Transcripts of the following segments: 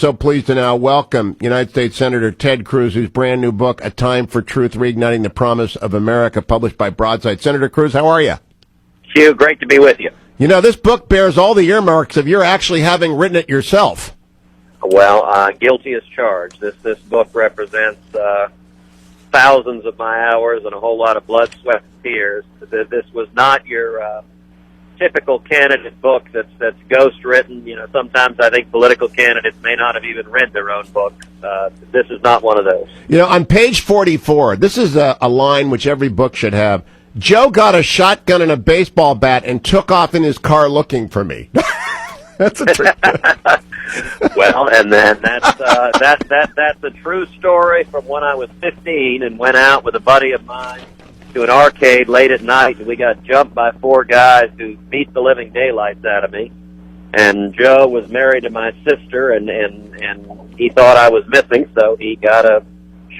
so pleased to now welcome United States Senator Ted Cruz, whose brand new book, A Time for Truth, Reigniting the Promise of America, published by Broadside. Senator Cruz, how are you? Hugh, great to be with you. You know, this book bears all the earmarks of your actually having written it yourself. Well, guilty as charged. This book represents thousands of my hours and a whole lot of blood, sweat, and tears. This was not your typical candidate book that's ghost-written. You know, sometimes I think political candidates may not have even read their own book. This is not one of those. You know, on page 44, this is a line which every book should have. Joe got a shotgun and a baseball bat and took off in his car looking for me. That's a trick. Well, and then that's a true story from when I was 15 and went out with a buddy of mine to an arcade late at night, and we got jumped by four guys who beat the living daylights out of me. And Joe was married to my sister, and he thought I was missing, so he got a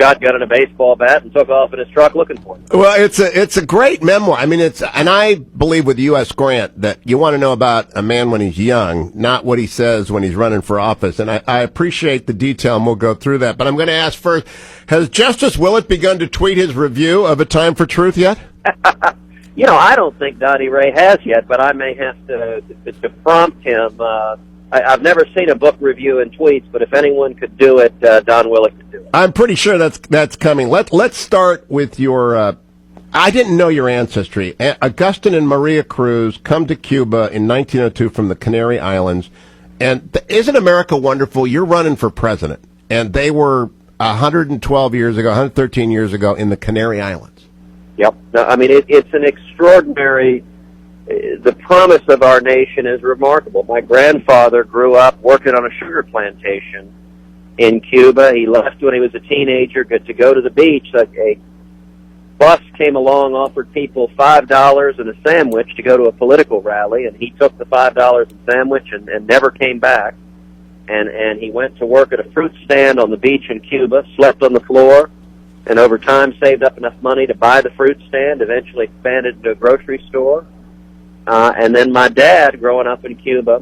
shotgun and a baseball bat and took off in his truck looking for me. Well, it's a great memoir. I mean, and I believe with U.S. Grant that you want to know about a man when he's young, not what he says when he's running for office. And I appreciate the detail, and we'll go through that. But I'm going to ask first, has Justice Willett begun to tweet his review of A Time for Truth yet? You know, I don't think Donnie Ray has yet, but I may have to prompt him. I've never seen a book review in tweets, but if anyone could do it, Don Willett could do it. I'm pretty sure that's coming. Let's start with your. I didn't know your ancestry. Augustine and Maria Cruz come to Cuba in 1902 from the Canary Islands, and isn't America wonderful? You're running for president, and they were 112 years ago, 113 years ago in the Canary Islands. Yep. No, I mean, it's an extraordinary. The promise of our nation is remarkable. My grandfather grew up working on a sugar plantation in Cuba. He left when he was a teenager to go to the beach. A bus came along, offered people $5 and a sandwich to go to a political rally, and he took the $5 and sandwich and never came back. And he went to work at a fruit stand on the beach in Cuba, slept on the floor, and over time saved up enough money to buy the fruit stand, eventually expanded into a grocery store. And then my dad, growing up in Cuba,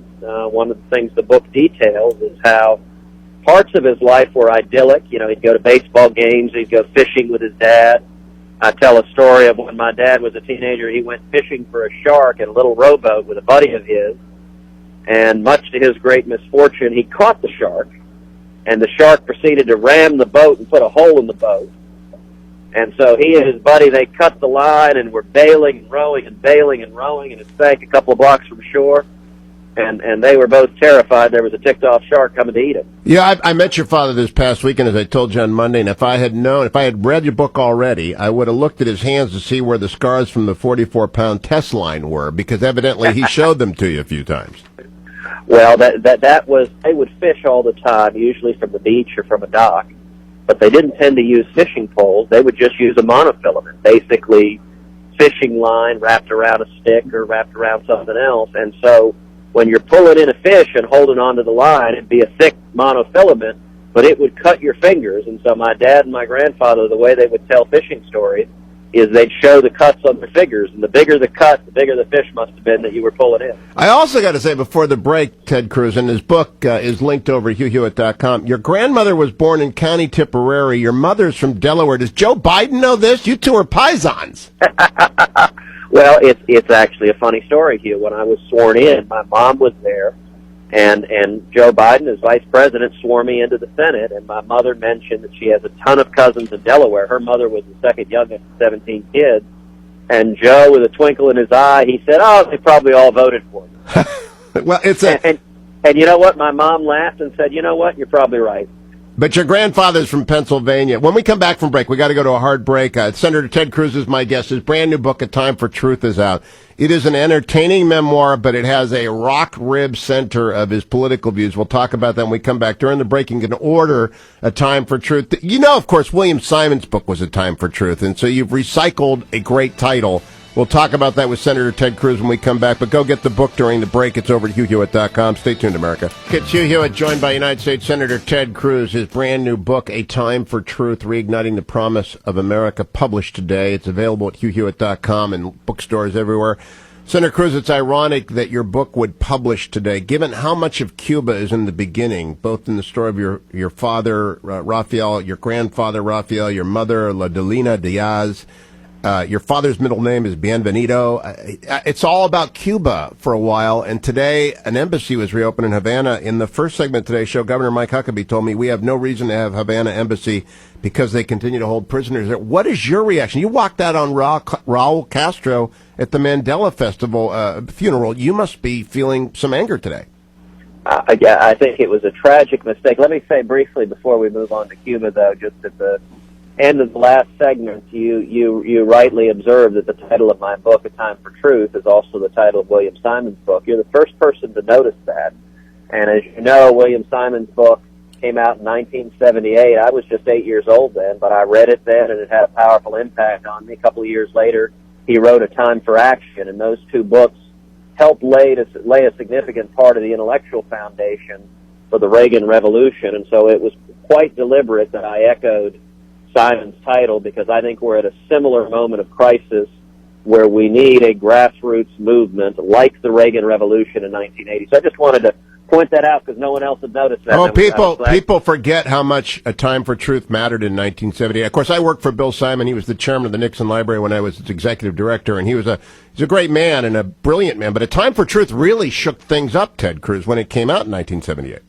one of the things the book details is how parts of his life were idyllic. You know, he'd go to baseball games, he'd go fishing with his dad. I tell a story of when my dad was a teenager, he went fishing for a shark in a little rowboat with a buddy of his, and much to his great misfortune, he caught the shark, and the shark proceeded to ram the boat and put a hole in the boat. And so he and his buddy, they cut the line and were bailing and rowing and bailing and rowing, and it sank a couple of blocks from shore. And they were both terrified there was a ticked-off shark coming to eat him. Yeah, I met your father this past weekend, as I told you on Monday, and if I had read your book already, I would have looked at his hands to see where the scars from the 44-pound test line were, because evidently he showed them to you a few times. Well, that was, they would fish all the time, usually from the beach or from a dock. But they didn't tend to use fishing poles. They would just use a monofilament, basically fishing line wrapped around a stick or wrapped around something else. And so when you're pulling in a fish and holding onto the line, it'd be a thick monofilament, but it would cut your fingers. And so my dad and my grandfather, the way they would tell fishing stories is they'd show the cuts on their fingers, and the bigger the cut, the bigger the fish must have been that you were pulling in. I also got to say before the break, Ted Cruz, and his book is linked over at HughHewitt.com. Your grandmother was born in County Tipperary. Your mother's from Delaware. Does Joe Biden know this? You two are paisans. Well, it's actually a funny story, Hugh. When I was sworn in, my mom was there, and Joe Biden, as vice president, swore me into the Senate, and my mother mentioned that she has a ton of cousins in Delaware. Her mother was the second youngest of 17 kids, and Joe, with a twinkle in his eye, he said, "Oh, they probably all voted for me." Well, and you know what? My mom laughed and said, "You know what? You're probably right." But your grandfather's from Pennsylvania. When we come back from break, we got to go to a hard break. Senator Ted Cruz is my guest. His brand new book, A Time for Truth, is out. It is an entertaining memoir, but it has a rock rib center of his political views. We'll talk about that when we come back. During the break, you can order A Time for Truth. You know, of course, William Simon's book was A Time for Truth, and so you've recycled a great title. We'll talk about that with Senator Ted Cruz when we come back, but go get the book during the break. It's over at HughHewitt.com. Stay tuned, America. It's Hugh Hewitt, joined by United States Senator Ted Cruz. His brand new book, A Time for Truth, Reigniting the Promise of America, published today. It's available at HughHewitt.com and bookstores everywhere. Senator Cruz, it's ironic that your book would publish today, given how much of Cuba is in the beginning, both in the story of your father, Rafael, your grandfather, Rafael, your mother, La Delina Diaz. Your father's middle name is Bienvenido. It's all about Cuba for a while, and today an embassy was reopened in Havana. In the first segment of today's show, Governor Mike Huckabee told me we have no reason to have Havana embassy because they continue to hold prisoners there. What is your reaction? You walked out on Raul Castro at the Mandela Festival funeral. You must be feeling some anger today. Yeah, I think it was a tragic mistake. Let me say briefly before we move on to Cuba, though, just at the end of the last segment, you rightly observed that the title of my book, A Time for Truth, is also the title of William Simon's book. You're the first person to notice that. And as you know, William Simon's book came out in 1978. I was just 8 years old then, but I read it then, and it had a powerful impact on me. A couple of years later, he wrote A Time for Action, and those two books helped lay a significant part of the intellectual foundation for the Reagan Revolution. And so it was quite deliberate that I echoed Simon's title, because I think we're at a similar moment of crisis where we need a grassroots movement like the Reagan Revolution in 1980. So I just wanted to point that out because no one else had noticed that. Oh, people forget how much A Time for Truth mattered in 1978. Of course, I worked for Bill Simon. He was the chairman of the Nixon Library when I was its executive director, and he's a great man and a brilliant man. But A Time for Truth really shook things up, Ted Cruz, when it came out in 1978.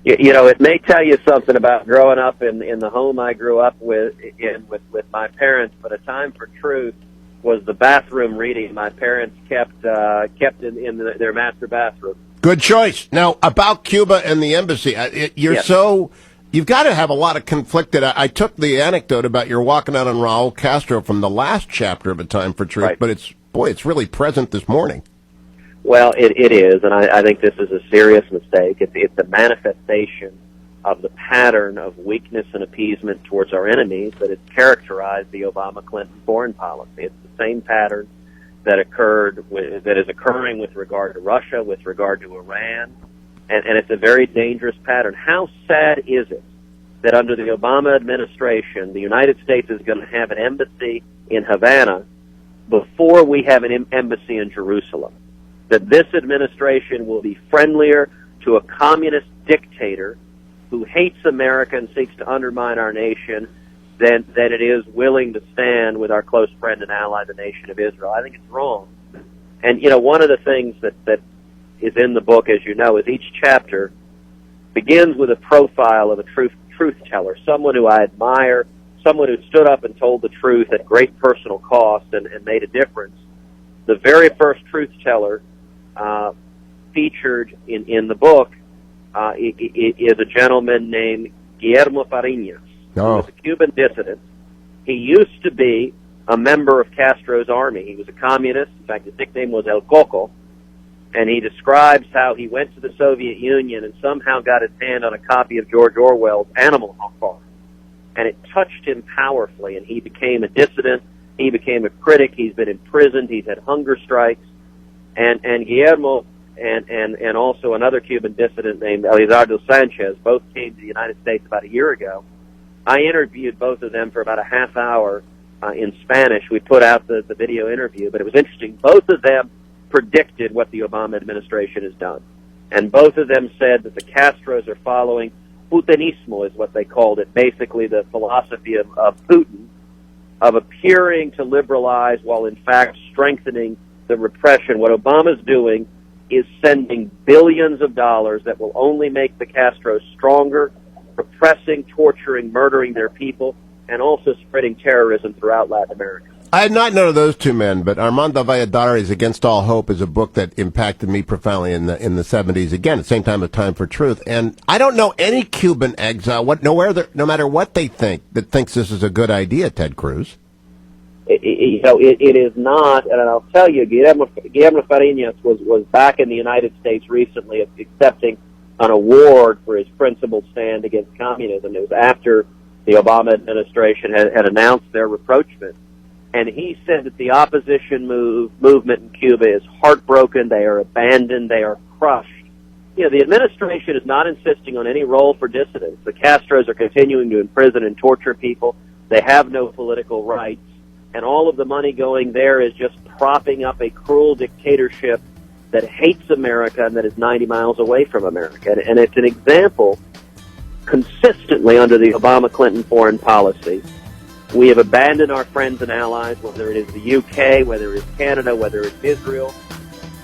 You know, it may tell you something about growing up in the home I grew up with my parents, but A Time for Truth was the bathroom reading my parents kept in their master bathroom. Good choice. Now, about Cuba and the embassy, you've got to have a lot of conflicted. I took the anecdote about your walking out on Raul Castro from the last chapter of A Time for Truth, right. But it's really present this morning. Well, it is, and I think this is a serious mistake. It's a manifestation of the pattern of weakness and appeasement towards our enemies that has characterized the Obama-Clinton foreign policy. It's the same pattern that is occurring with regard to Russia, with regard to Iran, and it's a very dangerous pattern. How sad is it that under the Obama administration, the United States is going to have an embassy in Havana before we have an embassy in Jerusalem? That this administration will be friendlier to a communist dictator who hates America and seeks to undermine our nation than it is willing to stand with our close friend and ally, the nation of Israel. I think it's wrong. And, you know, one of the things that is in the book, as you know, is each chapter begins with a profile of a truth teller, someone who I admire, someone who stood up and told the truth at great personal cost and made a difference. The very first truth teller featured in the book is a gentleman named Guillermo Fariñas. He was a Cuban dissident. He used to be a member of Castro's army. He was a communist. In fact, his nickname was El Coco. And he describes how he went to the Soviet Union and somehow got his hand on a copy of George Orwell's Animal Farm. And it touched him powerfully, and he became a dissident. He became a critic. He's been imprisoned. He's had hunger strikes. And Guillermo and also another Cuban dissident named Elizardo Sanchez both came to the United States about a year ago. I interviewed both of them for about a half hour in Spanish. We put out the video interview, but it was interesting. Both of them predicted what the Obama administration has done. And both of them said that the Castros are following Putinismo, is what they called it, basically the philosophy of Putin, of appearing to liberalize while in fact strengthening the repression. What Obama's doing is sending billions of dollars that will only make the Castros stronger, repressing, torturing, murdering their people, and also spreading terrorism throughout Latin America. I had not known of those two men, but Armando Valladares' Against All Hope is a book that impacted me profoundly in the 70s. Again, at the same time, A Time for Truth. And I don't know any Cuban exile, no matter what they think, that thinks this is a good idea, Ted Cruz. It is not, and I'll tell you, Guillermo Fariñas was back in the United States recently accepting an award for his principled stand against communism. It was after the Obama administration had announced their rapprochement. And he said that the opposition movement in Cuba is heartbroken, they are abandoned, they are crushed. You know, the administration is not insisting on any role for dissidents. The Castros are continuing to imprison and torture people. They have no political rights. And all of the money going there is just propping up a cruel dictatorship that hates America and that is 90 miles away from America. And it's an example consistently under the Obama-Clinton foreign policy. We have abandoned our friends and allies, whether it is the UK, whether it is Canada, whether it's Israel,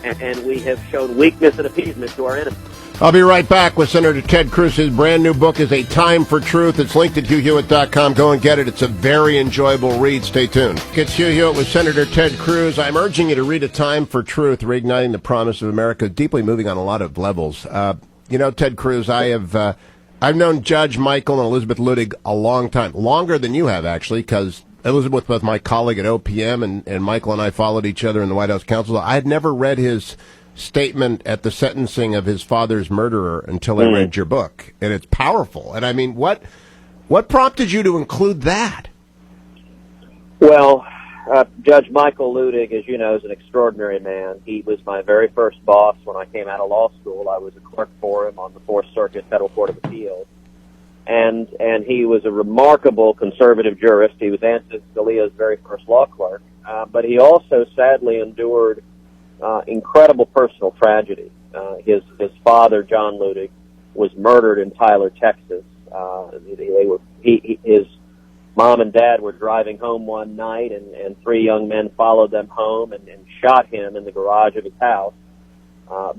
and we have shown weakness and appeasement to our enemies. I'll be right back with Senator Ted Cruz. His brand new book is A Time for Truth. It's linked at HughHewitt.com. Go and get it. It's a very enjoyable read. Stay tuned. It's Hugh Hewitt with Senator Ted Cruz. I'm urging you to read A Time for Truth, Reigniting the Promise of America. Deeply moving on a lot of levels. Ted Cruz, I've known Judge Michael and Elizabeth Ludig a long time, longer than you have, actually, because Elizabeth was my colleague at OPM, and Michael and I followed each other in the White House Council. I had never read his statement at the sentencing of his father's murderer until I read your book, and it's powerful. And I mean, what prompted you to include that? Well, Judge Michael Ludig, as you know, is an extraordinary man. He was my very first boss when I came out of law school. I was a clerk for him on the Fourth Circuit Federal Court of Appeals. And he was a remarkable conservative jurist. He was Antonin Scalia's very first law clerk. But he also sadly endured incredible personal tragedy. His father, John Ludig, was murdered in Tyler, Texas. His mom and dad were driving home one night, and three young men followed them home and shot him in the garage of his house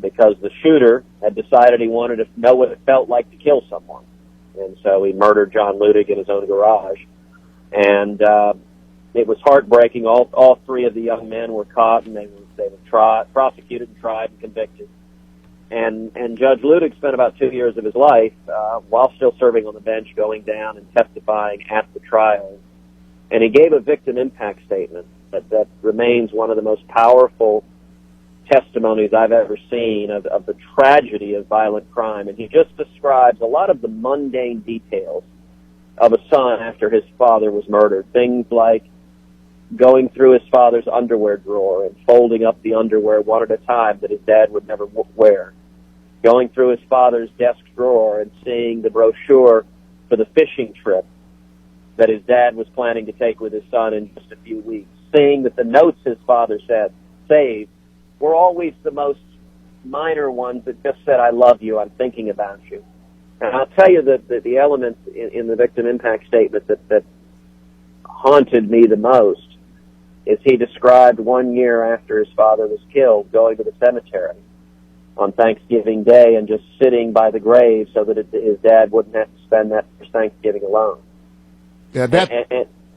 because the shooter had decided he wanted to know what it felt like to kill someone. And so he murdered John Ludig in his own garage. And it was heartbreaking. All three of the young men were caught, and they were prosecuted and tried and convicted. And Judge Ludig spent about 2 years of his life, while still serving on the bench, going down and testifying at the trial. And he gave a victim impact statement that remains one of the most powerful testimonies I've ever seen of the tragedy of violent crime. And he just describes a lot of the mundane details of a son after his father was murdered. Things like going through his father's underwear drawer and folding up the underwear one at a time that his dad would never wear. Going through his father's desk drawer and seeing the brochure for the fishing trip that his dad was planning to take with his son in just a few weeks. Seeing that the notes his father saved were always the most minor ones that just said, "I love you, I'm thinking about you." And I'll tell you that the elements in the victim impact statement that haunted me the most is he described 1 year after his father was killed going to the cemetery on Thanksgiving Day and just sitting by the grave so that his dad wouldn't have to spend that first Thanksgiving alone. Yeah,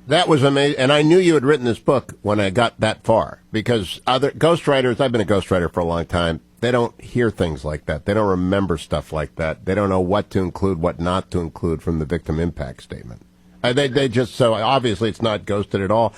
that was amazing. And I knew you had written this book when I got that far, because other ghostwriters, I've been a ghostwriter for a long time, they don't hear things like that. They don't remember stuff like that. They don't know what to include, what not to include from the victim impact statement. They just, so obviously it's not ghosted at all.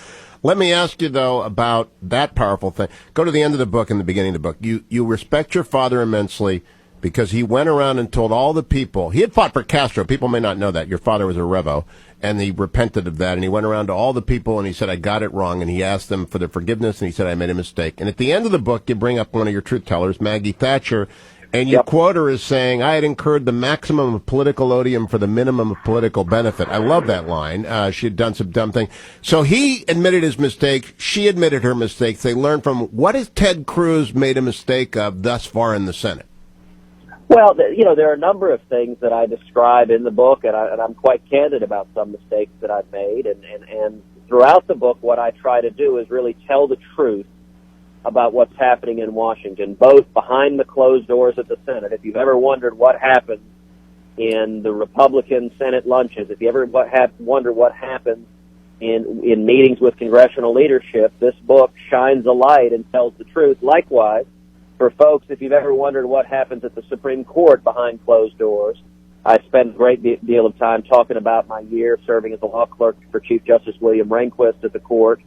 Let me ask you, though, about that powerful thing. Go to the end of the book and the beginning of the book. You respect your father immensely because he went around and told all the people. He had fought for Castro. People may not know that. Your father was a Revo, and he repented of that. And he went around to all the people, and he said, "I got it wrong." And he asked them for their forgiveness, and he said, "I made a mistake." And at the end of the book, you bring up one of your truth tellers, Maggie Thatcher, and you quote her as saying, "I had incurred the maximum of political odium for the minimum of political benefit." I love that line. She had done some dumb thing. So he admitted his mistake. She admitted her mistakes. They learned from what has Ted Cruz made a mistake of thus far in the Senate? Well, there are a number of things that I describe in the book, and I'm quite candid about some mistakes that I've made. And throughout the book, what I try to do is really tell the truth about what's happening in Washington, both behind the closed doors at the Senate. If you've ever wondered what happens in the Republican Senate lunches, if you ever wonder what happens in meetings with congressional leadership, this book shines a light and tells the truth. Likewise, for folks, if you've ever wondered what happens at the Supreme Court behind closed doors, I spent a great deal of time talking about my year serving as a law clerk for Chief Justice William Rehnquist at the court,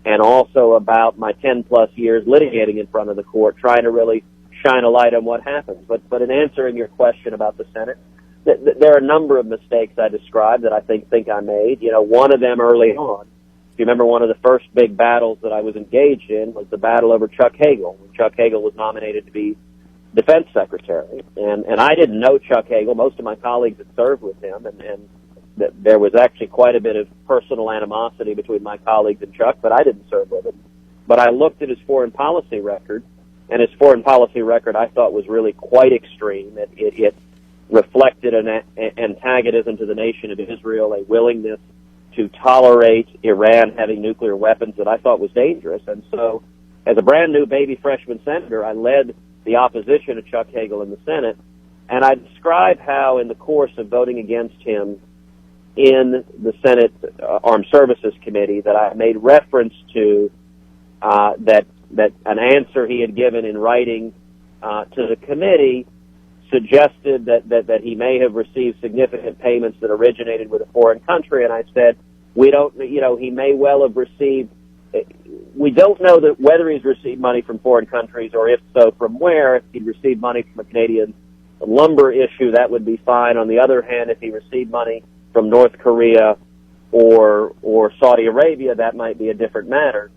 and also about my 10-plus years litigating in front of the court, trying to really shine a light on what happens. But in answering your question about the Senate, there are a number of mistakes I described that I think I made. One of them early on, if you remember, one of the first big battles that I was engaged in was the battle over Chuck Hagel, when Chuck Hagel was nominated to be defense secretary. And I didn't know Chuck Hagel. Most of my colleagues had served with him, and there was actually quite a bit of personal animosity between my colleagues and Chuck, but I didn't serve with him. but I looked at his foreign policy record, and his foreign policy record I thought was really quite extreme. It reflected an antagonism to the nation of Israel, a willingness to tolerate Iran having nuclear weapons that I thought was dangerous. And so, as a brand new baby freshman senator, I led the opposition to Chuck Hagel in the Senate, and I described how in the course of voting against him in the Senate Armed Services Committee that I made reference to that an answer he had given in writing to the committee suggested that he may have received significant payments that originated with a foreign country, and I said, we don't, he may well have received, we don't know that whether he's received money from foreign countries, or if so, from where. If he'd received money from a Canadian lumber issue, that would be fine. On the other hand, if he received money from North Korea or Saudi Arabia, that might be a different matter.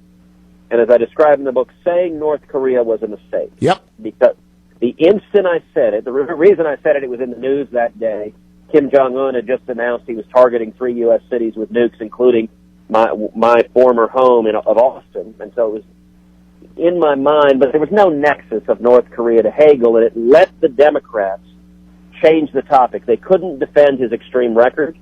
And as I described in the book, saying North Korea was a mistake. Yep. Because the instant I said it, the reason I said it was in the news that day. Kim Jong-un had just announced he was targeting 3 U.S. cities with nukes, including my former home of Austin. And so it was in my mind, but there was no nexus of North Korea to Hagel, and it let the Democrats change the topic. They couldn't defend his extreme record,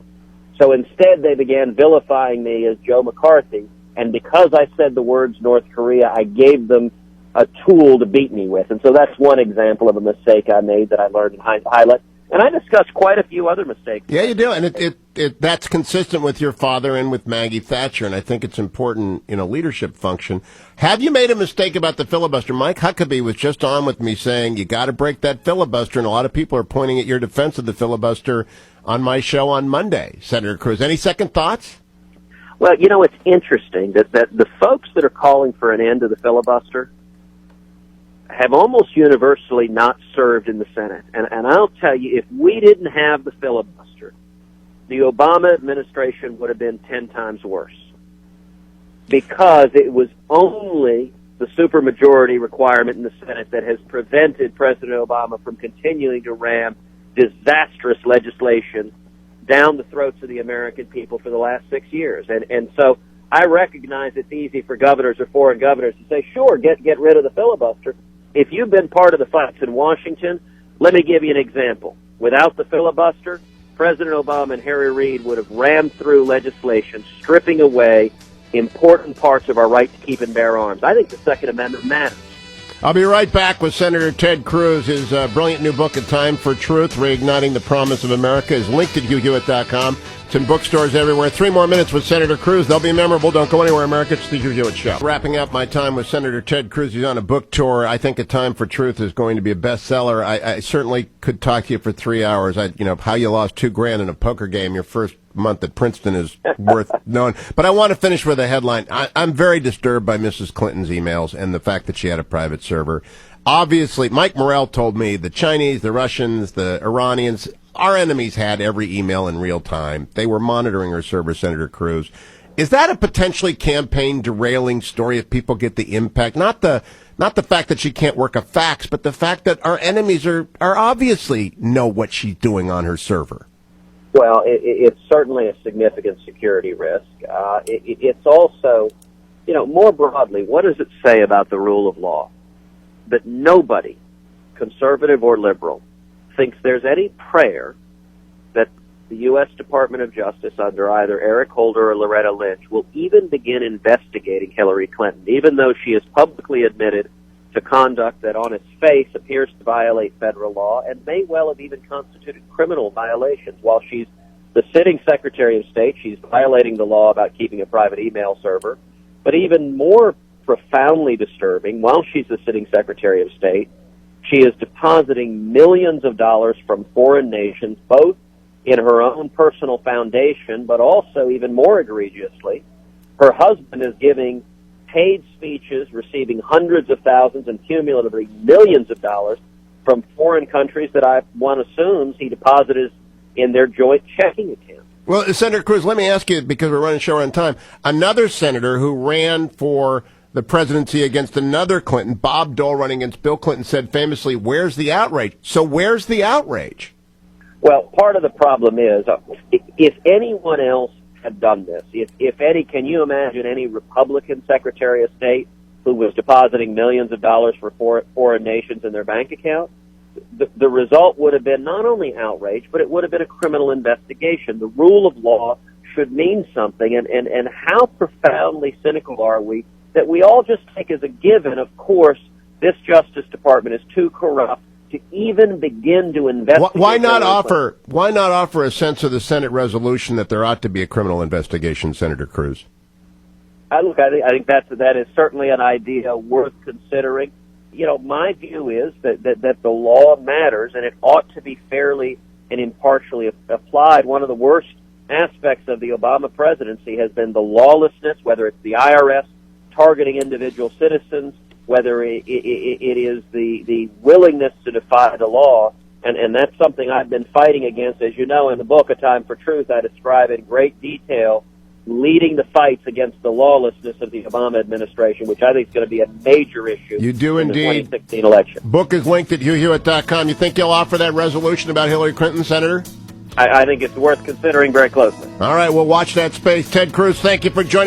so instead they began vilifying me as Joe McCarthy, and because I said the words North Korea, I gave them a tool to beat me with. And so that's one example of a mistake I made that I learned in hindsight. And I discussed quite a few other mistakes. Yeah, you do, and it that's consistent with your father and with Maggie Thatcher, and I think it's important in a leadership function. Have you made a mistake about the filibuster? Mike Huckabee was just on with me saying you got to break that filibuster, and a lot of people are pointing at your defense of the filibuster on my show on Monday. Senator Cruz, any second thoughts? Well, it's interesting that the folks that are calling for an end to the filibuster have almost universally not served in the Senate. And I'll tell you, if we didn't have the filibuster, the Obama administration would have been 10 times worse. Because it was only the supermajority requirement in the Senate that has prevented President Obama from continuing to ram disastrous legislation down the throats of the American people for the last 6 years. And so I recognize it's easy for governors or foreign governors to say, sure, get rid of the filibuster. If you've been part of the fights in Washington, let me give you an example. Without the filibuster, President Obama and Harry Reid would have rammed through legislation stripping away important parts of our right to keep and bear arms. I think the Second Amendment matters. I'll be right back with Senator Ted Cruz. His brilliant new book, A Time for Truth, Reigniting the Promise of America, is linked at HughHewitt.com. It's in bookstores everywhere. 3 more minutes with Senator Cruz. They'll be memorable. Don't go anywhere, America. It's the Hugh Hewitt Show. Wrapping up my time with Senator Ted Cruz. He's on a book tour. I think A Time for Truth is going to be a bestseller. I certainly could talk to you for 3 hours. How you lost $2,000 in a poker game your first month at Princeton is worth knowing. But I want to finish with a headline. I'm very disturbed by Mrs. Clinton's emails and the fact that she had a private server. Obviously, Mike Morrell told me the Chinese, the Russians, the Iranians, our enemies had every email in real time. They were monitoring her server, Senator Cruz. Is that a potentially campaign derailing story if people get the impact? Not the fact that she can't work a fax, but the fact that our enemies are obviously know what she's doing on her server. Well, it's certainly a significant security risk. It's also, more broadly, what does it say about the rule of law? That nobody, conservative or liberal, thinks there's any prayer that the U.S. Department of Justice under either Eric Holder or Loretta Lynch will even begin investigating Hillary Clinton, even though she has publicly admitted to conduct that on its face appears to violate federal law and may well have even constituted criminal violations. While she's the sitting Secretary of State, she's violating the law about keeping a private email server. But even more profoundly disturbing, while she's the sitting Secretary of State, she is depositing millions of dollars from foreign nations, both in her own personal foundation, but also, even more egregiously, her husband is giving paid speeches, receiving hundreds of thousands and cumulatively millions of dollars from foreign countries that one assumes he deposited in their joint checking account. Well, Senator Cruz, let me ask you, because we're running short on time, another senator who ran for the presidency against another Clinton, Bob Dole running against Bill Clinton, said famously, where's the outrage? So where's the outrage? Well, part of the problem is, if anyone else had done this, if any, can you imagine any Republican Secretary of State who was depositing millions of dollars for foreign nations in their bank account, the result would have been not only outrage, but it would have been a criminal investigation. The rule of law should mean something, and how profoundly cynical are we that we all just take as a given, of course, this Justice Department is too corrupt to even begin to investigate. Why not offer a sense of the Senate resolution that there ought to be a criminal investigation, Senator Cruz? I think that is certainly an idea worth considering. My view is that the law matters, and it ought to be fairly and impartially applied. One of the worst aspects of the Obama presidency has been the lawlessness, whether it's the IRS targeting individual citizens, whether it is the willingness to defy the law, and that's something I've been fighting against. As you know, in the book, A Time for Truth, I describe in great detail leading the fights against the lawlessness of the Obama administration, which I think is going to be a major issue. You do in indeed. The 2016 election. Book is linked at HughHewitt.com. You think you'll offer that resolution about Hillary Clinton, Senator? I think it's worth considering very closely. All right, we'll watch that space. Ted Cruz, thank you for joining